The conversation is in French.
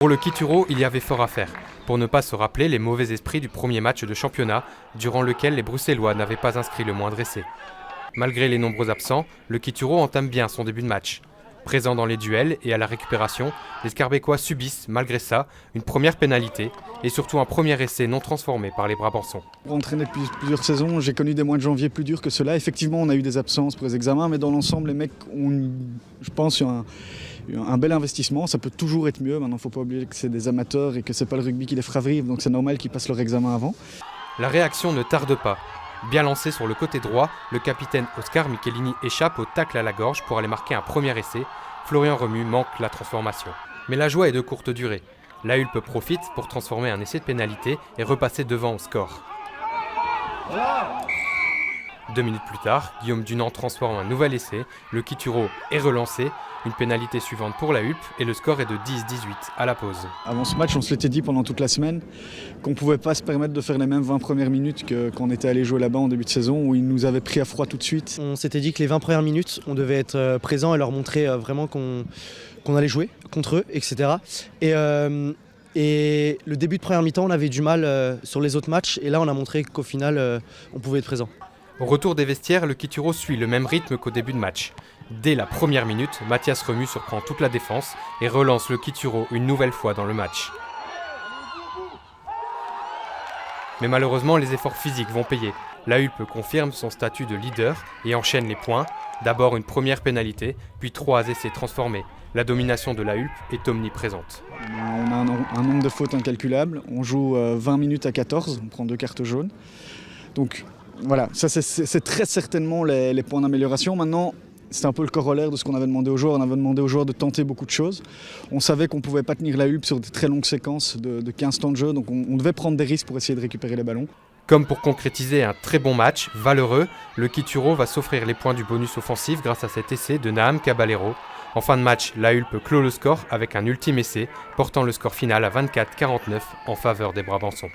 Pour le Kituro, il y avait fort à faire, pour ne pas se rappeler les mauvais esprits du premier match de championnat, durant lequel les Bruxellois n'avaient pas inscrit le moindre essai. Malgré les nombreux absents, le Kituro entame bien son début de match. Présent dans les duels et à la récupération, les Scarbecois subissent, malgré ça, une première pénalité et surtout un premier essai non transformé par les Brabançons. Pour entraîner depuis plusieurs saisons, j'ai connu des mois de janvier plus durs que cela. Effectivement, on a eu des absences pour les examens, mais dans l'ensemble, les mecs ont, je pense, un bel investissement. Ça peut toujours être mieux. Maintenant, il ne faut pas oublier que c'est des amateurs et que ce n'est pas le rugby qui les fera vivre, donc c'est normal qu'ils passent leur examen avant. La réaction ne tarde pas. Bien lancé sur le côté droit, le capitaine Oscar Michelini échappe au tacle à la gorge pour aller marquer un premier essai. Florian Remu manque la transformation. Mais la joie est de courte durée. La Hulpe profite pour transformer un essai de pénalité et repasser devant au score. 2 minutes plus tard, Guillaume Dunant transforme un nouvel essai, le Kituro est relancé, une pénalité suivante pour la Hulpe et le score est de 10-18 à la pause. Avant ce match, on se l'était dit pendant toute la semaine qu'on ne pouvait pas se permettre de faire les mêmes 20 premières minutes quand on était allé jouer là-bas en début de saison où ils nous avaient pris à froid tout de suite. On s'était dit que les 20 premières minutes, on devait être présent et leur montrer vraiment qu'on allait jouer contre eux, etc. Et le début de première mi-temps, on avait du mal sur les autres matchs et là on a montré qu'au final, on pouvait être présent. Au retour des vestiaires, le Kituro suit le même rythme qu'au début de match. Dès la première minute, Mathias Remu surprend toute la défense et relance le Kituro une nouvelle fois dans le match. Mais malheureusement, les efforts physiques vont payer. La Hulpe confirme son statut de leader et enchaîne les points. D'abord une première pénalité, puis 3 essais transformés. La domination de la Hulpe est omniprésente. On a un nombre de fautes incalculable. On joue 20 minutes à 14, on prend 2 cartes jaunes. Donc voilà, ça c'est très certainement les points d'amélioration. Maintenant, c'est un peu le corollaire de ce qu'on avait demandé aux joueurs. On avait demandé aux joueurs de tenter beaucoup de choses. On savait qu'on ne pouvait pas tenir la Hulpe sur des très longues séquences de 15 temps de jeu, donc on devait prendre des risques pour essayer de récupérer les ballons. Comme pour concrétiser un très bon match, valeureux, le Kituro va s'offrir les points du bonus offensif grâce à cet essai de Naham Caballero. En fin de match, la Hulpe clôt le score avec un ultime essai, portant le score final à 24-49 en faveur des Brabançons.